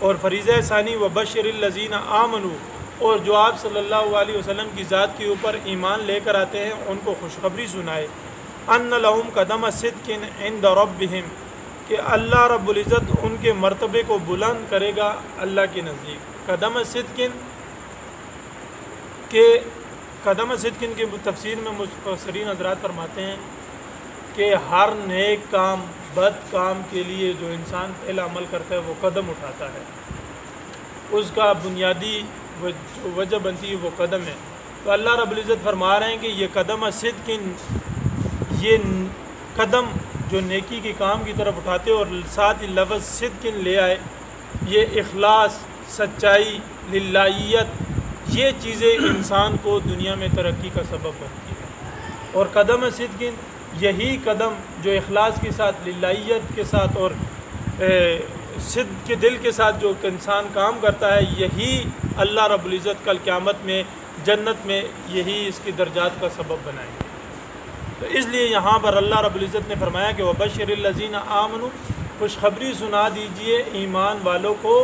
اور فریضہ ثانی وبشر الذین آمنوا، اور جو آپ صلی اللہ علیہ وسلم کی ذات کے اوپر ایمان لے کر آتے ہیں ان کو خوشخبری سنائے، ان لہم قدم صدق عند ربہم، کہ اللہ رب العزت ان کے مرتبے کو بلند کرے گا اللہ کے نزدیک۔ قدم صدق کی تفسیر میں مفسرین حضرات فرماتے ہیں کہ ہر نیک کام بد کام کے لیے جو انسان پہلا عمل کرتا ہے وہ قدم اٹھاتا ہے، اس کا بنیادی وجہ بنتی ہے وہ قدم ہے۔ تو اللہ رب العزت فرما رہے ہیں کہ یہ قدم صدق، یہ قدم جو نیکی کے کام کی طرف اٹھاتے اور ساتھ ہی لفظ صدق لے آئے، یہ اخلاص، سچائی، للہیت، یہ چیزیں انسان کو دنیا میں ترقی کا سبب بنتی ہے۔ اور قدم صدق، یہی قدم جو اخلاص کے ساتھ، للہیت کے ساتھ اور صدق کے دل کے ساتھ جو انسان کام کرتا ہے، یہی اللہ رب العزت کل قیامت میں جنت میں یہی اس کی درجات کا سبب بنائے گا۔ تو اس لیے یہاں پر اللہ رب العزت نے فرمایا کہ وبشر الذین آمنوا، خوشخبری سنا دیجئے ایمان والوں کو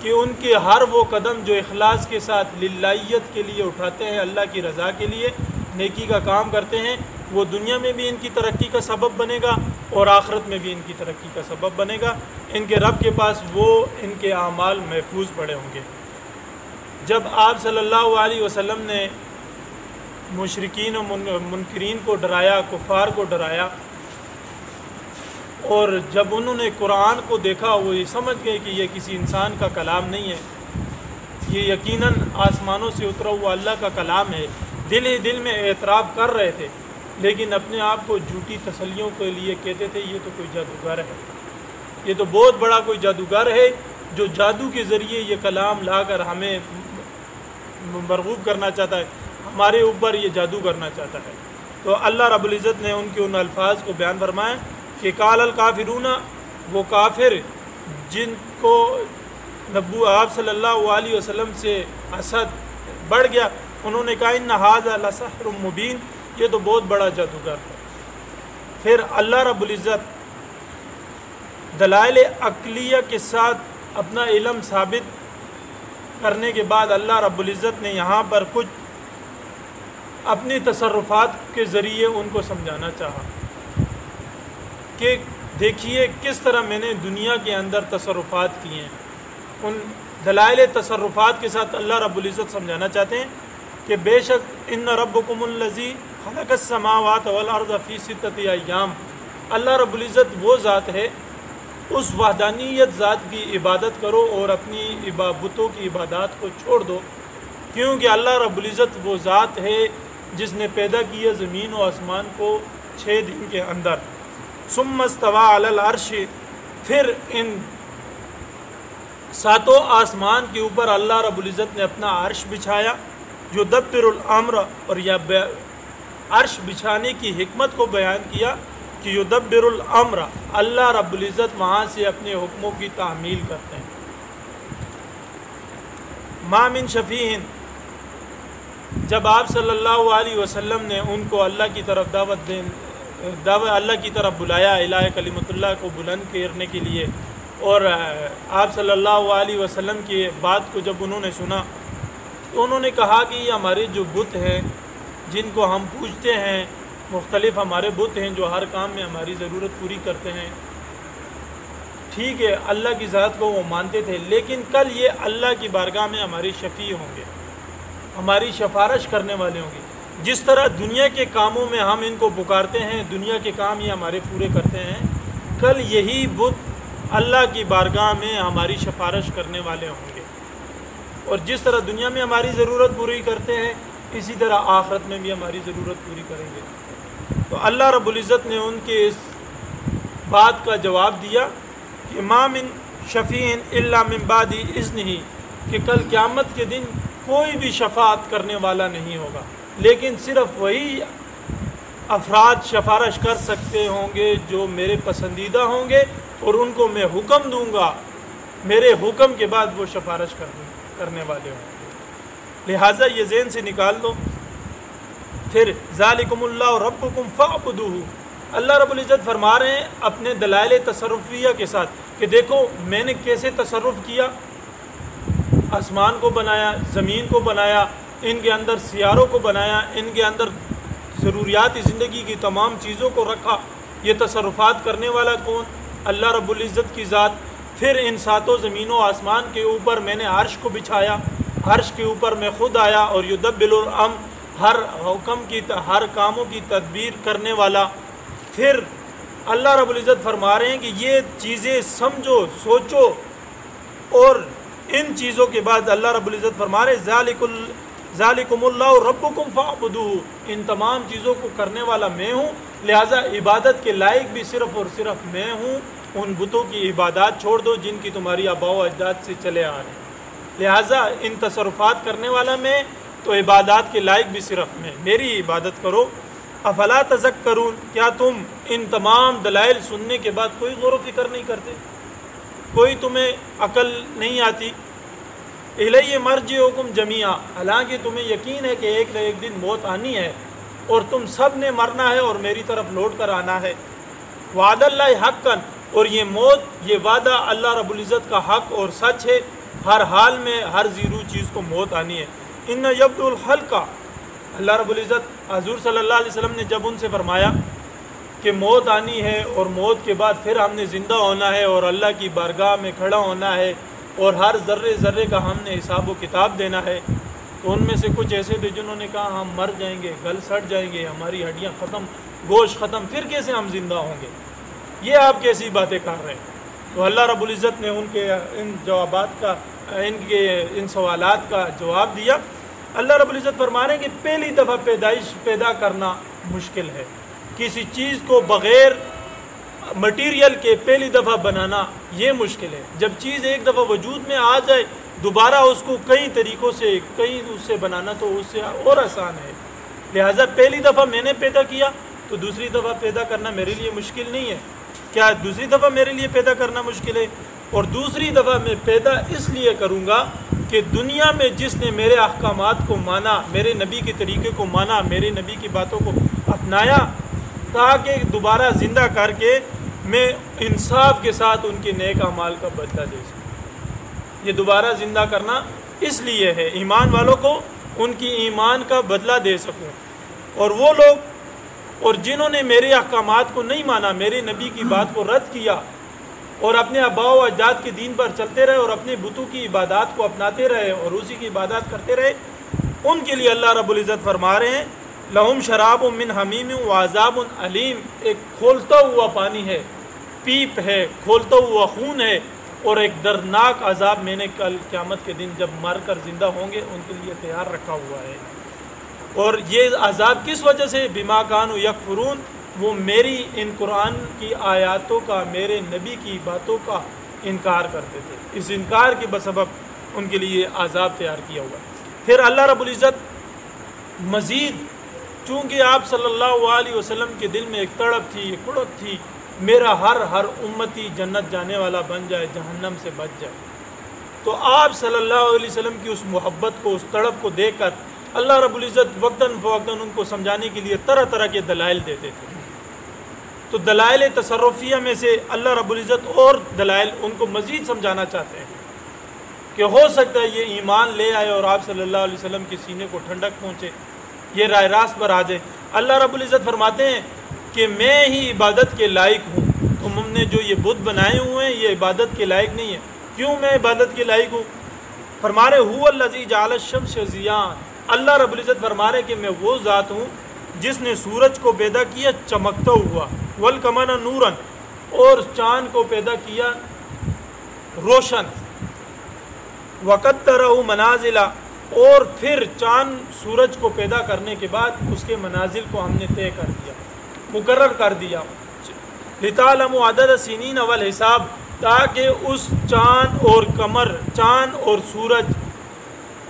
کہ ان کے ہر وہ قدم جو اخلاص کے ساتھ للہیت کے لیے اٹھاتے ہیں، اللہ کی رضا کے لیے نیکی کا کام کرتے ہیں، وہ دنیا میں بھی ان کی ترقی کا سبب بنے گا اور آخرت میں بھی ان کی ترقی کا سبب بنے گا۔ ان کے رب کے پاس وہ ان کے اعمال محفوظ پڑے ہوں گے۔ جب آپ صلی اللہ علیہ وسلم نے مشرکین و منکرین کو ڈرایا، کفار کو ڈرایا، اور جب انہوں نے قرآن کو دیکھا وہ یہ سمجھ گئے کہ یہ کسی انسان کا کلام نہیں ہے، یہ یقیناً آسمانوں سے اترا ہوا اللہ کا کلام ہے، دل ہی دل میں اعتراف کر رہے تھے، لیکن اپنے آپ کو جھوٹی تسلیوں کے لیے کہتے تھے یہ تو کوئی جادوگر ہے، یہ تو بہت بڑا کوئی جادوگر ہے جو جادو کے ذریعے یہ کلام لا کر ہمیں مرغوب کرنا چاہتا ہے، ہمارے اوپر یہ جادو کرنا چاہتا ہے۔ تو اللہ رب العزت نے ان کے ان الفاظ کو بیان فرمایا کہ قال الکافرون، وہ کافر جن کو آپ صلی اللہ علیہ وسلم سے حسد بڑھ گیا، انہوں نے کہا ان ھذا لسحر مبین، یہ تو بہت بڑا جادوگر ہے۔ پھر اللہ رب العزت دلائل عقلیہ کے ساتھ اپنا علم ثابت کرنے کے بعد اللہ رب العزت نے یہاں پر کچھ اپنی تصرفات کے ذریعے ان کو سمجھانا چاہا کہ دیکھیے کس طرح میں نے دنیا کے اندر تصرفات کیے ہیں۔ ان دلائل تصرفات کے ساتھ اللہ رب العزت سمجھانا چاہتے ہیں کہ بے شک ان ربکم الذی خلق السماوات والارض فی ستۃ ایام، اللہ رب العزت وہ ذات ہے، اس وحدانیت ذات کی عبادت کرو اور اپنی بتوں کی عبادات کو چھوڑ دو، کیونکہ اللہ رب العزت وہ ذات ہے جس نے پیدا کیا زمین و آسمان کو 6 دن کے اندر۔ ثم استوى علی العرش، پھر ان 7 آسمان کے اوپر اللہ رب العزت نے اپنا عرش بچھایا، یدبر الامر، اور یہ عرش بچھانے کی حکمت کو بیان کیا کہ یدبر الامر، اللہ رب العزت وہاں سے اپنے حکموں کی تعمیل کرتے ہیں۔ ما من شفیع، جب آپ صلی اللہ علیہ وسلم نے ان کو اللہ کی طرف اللہ کی طرف بلایا، الہ کلمت اللہ کو بلند کرنے کے لیے، اور آپ صلی اللہ علیہ وسلم کی بات کو جب انہوں نے سنا تو انہوں نے کہا کہ یہ ہمارے جو بت ہیں جن کو ہم پوجتے ہیں، مختلف ہمارے بت ہیں جو ہر کام میں ہماری ضرورت پوری کرتے ہیں، ٹھیک ہے اللہ کی ذات کو وہ مانتے تھے، لیکن کل یہ اللہ کی بارگاہ میں ہمارے شفیع ہوں گے، ہماری سفارش کرنے والے ہوں گے۔ جس طرح دنیا کے کاموں میں ہم ان کو پکارتے ہیں، دنیا کے کام یہ ہمارے پورے کرتے ہیں، کل یہی بت اللہ کی بارگاہ میں ہماری سفارش کرنے والے ہوں گے، اور جس طرح دنیا میں ہماری ضرورت پوری کرتے ہیں اسی طرح آخرت میں بھی ہماری ضرورت پوری کریں گے۔ تو اللہ رب العزت نے ان کے اس بات کا جواب دیا کہ ما من شفیع الا من بعد اذنہ، کہ کل قیامت کے دن کوئی بھی شفاعت کرنے والا نہیں ہوگا، لیکن صرف وہی افراد سفارش کر سکتے ہوں گے جو میرے پسندیدہ ہوں گے، اور ان کو میں حکم دوں گا، میرے حکم کے بعد وہ سفارش کرنے والے ہوں گے۔ لہٰذا یہ ذہن سے نکال دو۔ پھر ذالکم اللہ ربکم فاعبدوہ، اللہ رب العزت فرما رہے ہیں اپنے دلائل تصرفیہ کے ساتھ کہ دیکھو میں نے کیسے تصرف کیا، آسمان کو بنایا، زمین کو بنایا، ان کے اندر سیاروں کو بنایا، ان کے اندر ضروریات زندگی کی تمام چیزوں کو رکھا، یہ تصرفات کرنے والا کون؟ اللہ رب العزت کی ذات۔ پھر ان ساتوں زمین و آسمان کے اوپر میں نے عرش کو بچھایا، عرش کے اوپر میں خود آیا، اور یدبر الامر، ہر حکم کی ہر کاموں کی تدبیر کرنے والا۔ پھر اللہ رب العزت فرما رہے ہیں کہ یہ چیزیں سمجھو، سوچو، اور ان چیزوں کے بعد اللہ رب العزت فرما رہے ہیں ذالکم اللہ ربکم فاعبدوہ، ان تمام چیزوں کو کرنے والا میں ہوں، لہٰذا عبادت کے لائق بھی صرف اور صرف میں ہوں۔ ان بتوں کی عبادات چھوڑ دو جن کی تمہاری آباء و اجداد سے چلے آ رہے ہیں، لہٰذا ان تصرفات کرنے والا میں، تو عبادات کے لائق بھی صرف میں، میری عبادت کرو۔ افلا تذکرون، کیا تم ان تمام دلائل سننے کے بعد کوئی غور و فکر نہیں کرتے؟ کوئی تمہیں عقل نہیں آتی؟ الیہ مرجعکم جمیعا، حالانکہ تمہیں یقین ہے کہ ایک نہ ایک دن موت آنی ہے اور تم سب نے مرنا ہے اور میری طرف لوٹ کر آنا ہے۔ وعد اللہ حقا، اور یہ موت، یہ وعدہ اللہ رب العزت کا حق اور سچ ہے، ہر حال میں ہر زیرو چیز کو موت آنی ہے۔ ان یبدو الخلق، اللہ رب العزت حضور صلی اللہ علیہ وسلم نے جب ان سے فرمایا کہ موت آنی ہے اور موت کے بعد پھر ہم نے زندہ ہونا ہے اور اللہ کی بارگاہ میں کھڑا ہونا ہے اور ہر ذرے ذرے کا ہم نے حساب و کتاب دینا ہے، تو ان میں سے کچھ ایسے تھے جنہوں نے کہا ہم مر جائیں گے، گل سڑ جائیں گے، ہماری ہڈیاں ختم، گوشت ختم، پھر کیسے ہم زندہ ہوں گے؟ یہ آپ کیسی باتیں کر رہے ہیں؟ تو اللہ رب العزت نے ان کے ان جوابات کا، ان سوالات کا جواب دیا۔ اللہ رب العزت فرما رہے ہیں کہ پہلی دفعہ پیدا کرنا مشکل ہے، کسی چیز کو بغیر مٹیریل کے پہلی دفعہ بنانا یہ مشکل ہے۔ جب چیز ایک دفعہ وجود میں آ جائے، دوبارہ اس کو کئی طریقوں سے، کئی اس سے بنانا تو اس سے اور آسان ہے۔ لہٰذا پہلی دفعہ میں نے پیدا کیا تو دوسری دفعہ پیدا کرنا میرے لیے مشکل نہیں ہے۔ کیا دوسری دفعہ میرے لیے پیدا کرنا مشکل ہے؟ اور دوسری دفعہ میں پیدا اس لیے کروں گا کہ دنیا میں جس نے میرے احکامات کو مانا، میرے نبی کے طریقے کو مانا، میرے نبی کی باتوں کو اپنایا، تاکہ دوبارہ زندہ کر کے میں انصاف کے ساتھ ان کے نیک اعمال کا بدلہ دے سکوں۔ یہ دوبارہ زندہ کرنا اس لیے ہے، ایمان والوں کو ان کی ایمان کا بدلہ دے سکوں۔ اور وہ لوگ اور جنہوں نے میرے احکامات کو نہیں مانا، میرے نبی کی بات کو رد کیا اور اپنے آباء و اجداد کے دین پر چلتے رہے اور اپنے بتوں کی عبادات کو اپناتے رہے اور اسی کی عبادات کرتے رہے، ان کے لیے اللہ رب العزت فرما رہے ہیں لہم شراب من حمیم وعذاب علیم، ایک کھولتا ہوا پانی ہے، پیپ ہے، کھولتا ہوا خون ہے، اور ایک دردناک عذاب میں نے کل قیامت کے دن جب مر کر زندہ ہوں گے ان کے لیے تیار رکھا ہوا ہے۔ اور یہ عذاب کس وجہ سے؟ بما کانوا یکفرون، وہ میری ان قرآن کی آیاتوں کا، میرے نبی کی باتوں کا انکار کرتے تھے، اس انکار کے بسبب ان کے لیے عذاب تیار کیا ہوا۔ پھر اللہ رب العزت مزید، چونکہ آپ صلی اللہ علیہ وسلم کے دل میں ایک تڑپ تھی، ایک کڑک تھی، میرا ہر امتی جنت جانے والا بن جائے، جہنم سے بچ جائے، تو آپ صلی اللہ علیہ وسلم کی اس محبت کو، اس تڑپ کو دیکھ کر اللہ رب العزت وقتاً فوقتاً ان کو سمجھانے کے لیے طرح طرح کے دلائل دیتے تھے۔ تو دلائل تصرفیہ میں سے اللہ رب العزت اور دلائل ان کو مزید سمجھانا چاہتے ہیں کہ ہو سکتا ہے یہ ایمان لے آئے اور آپ صلی اللہ علیہ وسلم کے سینے کو ٹھنڈک پہنچے، یہ راہ راست پر آ جائے۔ اللہ رب العزت فرماتے ہیں کہ میں ہی عبادت کے لائق ہوں، تم نے جو یہ بت بنائے ہوئے ہیں یہ عبادت کے لائق نہیں ہے۔ کیوں میں عبادت کے لائق ہوں؟ فرما رہے هو الذی جعل الشمس ضیاء، اللہ رب العزت فرما رہے کہ میں وہ ذات ہوں جس نے سورج کو پیدا کیا چمکتا ہوا، والقمر نورا، اور چاند کو پیدا کیا روشن، وقدرہ منازل، اور پھر چاند سورج کو پیدا کرنے کے بعد اس کے منازل کو ہم نے طے کر دیا، مقرر کر دیا، لتعلموا عدد السنین والحساب، تاکہ اس چاند اور قمر، چاند اور سورج،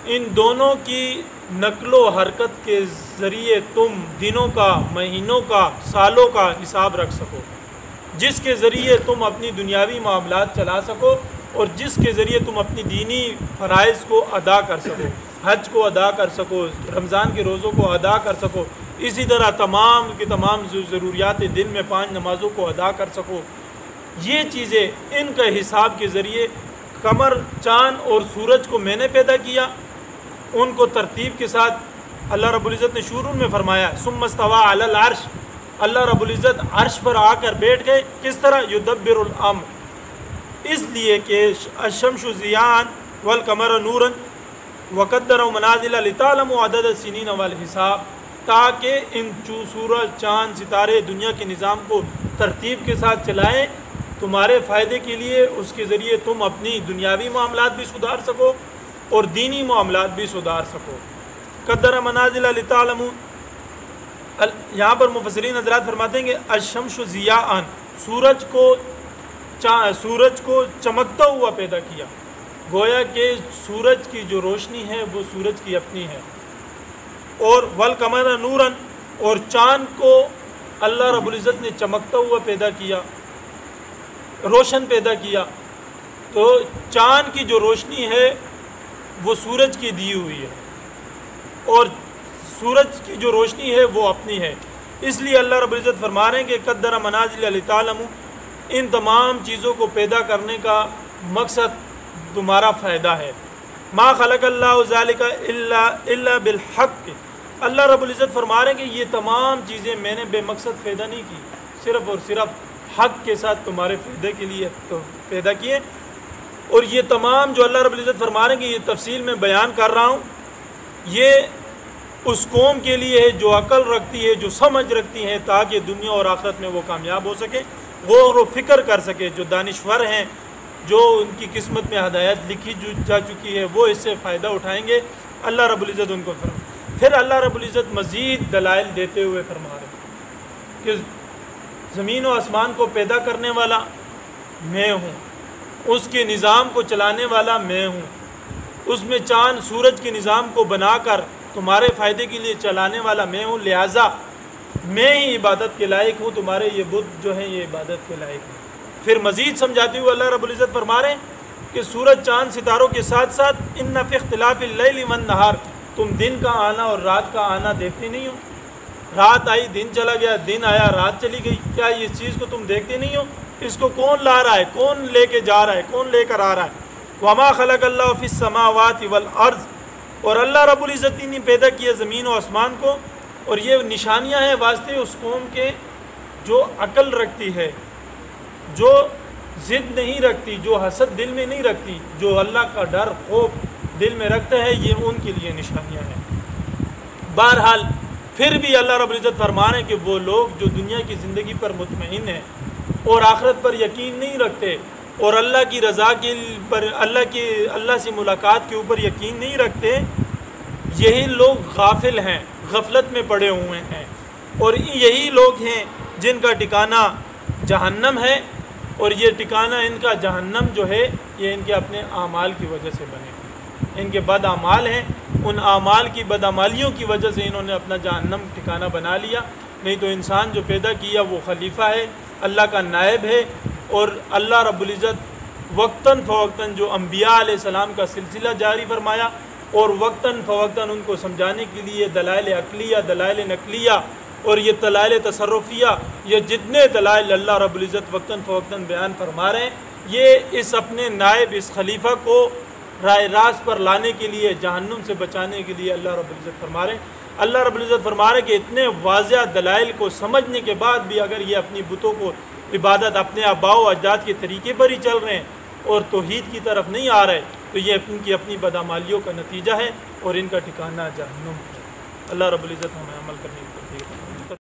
ان دونوں کی نقل و حرکت کے ذریعے تم دنوں کا، مہینوں کا، سالوں کا حساب رکھ سکو، جس کے ذریعے تم اپنی دنیاوی معاملات چلا سکو اور جس کے ذریعے تم اپنی دینی فرائض کو ادا کر سکو، حج کو ادا کر سکو، رمضان کے روزوں کو ادا کر سکو، اسی طرح تمام کی تمام ضروریات دن میں 5 نمازوں کو ادا کر سکو۔ یہ چیزیں ان کا حساب کے ذریعے قمر، چاند اور سورج کو میں نے پیدا کیا، ان کو ترتیب کے ساتھ اللہ رب العزت نے شروع میں فرمایا ثم استوى علی العرش، اللہ رب العزت عرش پر آ کر بیٹھ گئے. کس طرح؟ یدبر الامر، اس لیے کہ الشمس ضیاء والقمر نورا وقدرہ منازل لتعلموا عدد السنین والحساب، تاکہ ان سورج، چاند، ستارے دنیا کے نظام کو ترتیب کے ساتھ چلائیں تمہارے فائدے کے لیے، اس کے ذریعے تم اپنی دنیاوی معاملات بھی سدھار سکو اور دینی معاملات بھی سدھار سکو. قدر منازل لتعلموا، یہاں پر مفسرین حضرات فرماتے ہیں کہ الشمس ضیاء، سورج کو چمکتا ہوا پیدا کیا، گویا کہ سورج کی جو روشنی ہے وہ سورج کی اپنی ہے. اور والقمر نورا، اور چاند کو اللہ رب العزت نے چمکتا ہوا پیدا کیا، روشن پیدا کیا. تو چاند کی جو روشنی ہے وہ سورج کی دی ہوئی ہے اور سورج کی جو روشنی ہے وہ اپنی ہے. اس لیے اللہ رب العزت فرما رہے ہیں کہ قدر منازل لتعلموا، ان تمام چیزوں کو پیدا کرنے کا مقصد تمہارا فائدہ ہے. ما خلق اللہ ذالک الا بالحق، اللہ رب العزت فرما رہے ہیں کہ یہ تمام چیزیں میں نے بے مقصد پیدا نہیں کی، صرف اور صرف حق کے ساتھ تمہارے فائدے کے لیے پیدا کیے. اور یہ تمام جو اللہ رب العزت فرما رہے ہیں کہ یہ تفصیل میں بیان کر رہا ہوں، یہ اس قوم کے لیے ہے جو عقل رکھتی ہے، جو سمجھ رکھتی ہیں، تاکہ دنیا اور آخرت میں وہ کامیاب ہو سکے، غور و فکر کر سکے. جو دانشور ہیں، جو ان کی قسمت میں ہدایت لکھی جا چکی ہے، وہ اس سے فائدہ اٹھائیں گے. اللہ رب العزت ان کو پھر اللہ رب العزت مزید دلائل دیتے ہوئے فرما رہے ہیں کہ زمین و آسمان کو پیدا کرنے والا میں ہوں، اس کے نظام کو چلانے والا میں ہوں، اس میں چاند سورج کے نظام کو بنا کر تمہارے فائدے کے لیے چلانے والا میں ہوں، لہٰذا میں ہی عبادت کے لائق ہوں، تمہارے یہ بت جو ہیں یہ عبادت کے لائق ہیں. پھر مزید سمجھاتے ہوئے اللہ رب العزت فرما رہے ہیں کہ سورج، چاند، ستاروں کے ساتھ ساتھ ان فی اختلاف اللیل والنہار، تم دن کا آنا اور رات کا آنا دیکھتے نہیں ہو؟ رات آئی دن چلا گیا، دن آیا رات چلی گئی، کیا اس چیز کو تم دیکھتے نہیں ہو؟ اس کو کون لا رہا ہے، کون لے کے جا رہا ہے، کون لے کر آ رہا ہے؟ وما خلق اللہ فی السماوات والارض، اور اللہ رب العزت نے پیدا کیا زمین و آسمان کو. اور یہ نشانیاں ہیں واسطے اس قوم کے جو عقل رکھتی ہے، جو ضد نہیں رکھتی، جو حسد دل میں نہیں رکھتی، جو اللہ کا ڈر خوف دل میں رکھتے ہیں، یہ ان کے لیے نشانیاں ہیں. بہرحال پھر بھی اللہ رب العزت فرما رہے ہیں کہ وہ لوگ جو دنیا کی زندگی پر مطمئن ہیں اور آخرت پر یقین نہیں رکھتے اور اللہ کی رضا کے پر اللہ سے ملاقات کے اوپر یقین نہیں رکھتے، یہی لوگ غافل ہیں، غفلت میں پڑے ہوئے ہیں. اور یہی لوگ ہیں جن کا ٹھکانہ جہنم ہے، اور یہ ٹھکانہ ان کا جہنم جو ہے یہ ان کے اپنے اعمال کی وجہ سے بنے، ان کے بد اعمال ہیں، ان اعمال کی بدعمالیوں کی وجہ سے انہوں نے اپنا جہنم ٹھکانہ بنا لیا. نہیں تو انسان جو پیدا کیا وہ خلیفہ ہے، اللہ کا نائب ہے. اور اللہ رب العزت وقتاً فوقتاً جو انبیاء علیہ السلام کا سلسلہ جاری فرمایا اور وقتاً فوقتاً ان کو سمجھانے کے لیے دلائل عقلیہ، دلائل نقلیہ اور یہ دلائل تصرفیہ، یہ جتنے دلائل اللہ رب العزت وقتاً فوقتاً بیان فرما رہے ہیں، یہ اس اپنے نائب، اس خلیفہ کو رائے راست پر لانے کے لیے، جہنم سے بچانے کے لیے اللہ رب العزت فرما رہے ہیں. اللہ رب العزت فرما رہے ہیں کہ اتنے واضح دلائل کو سمجھنے کے بعد بھی اگر یہ اپنی بتوں کو عبادت اپنے آباء و اجداد کے طریقے پر ہی چل رہے ہیں اور توحید کی طرف نہیں آ رہے، تو یہ ان کی اپنی بدعمالیوں کا نتیجہ ہے اور ان کا ٹھکانہ جہنم ہے. اللہ رب العزت ہمیں عمل کرنے کی توفیق دے.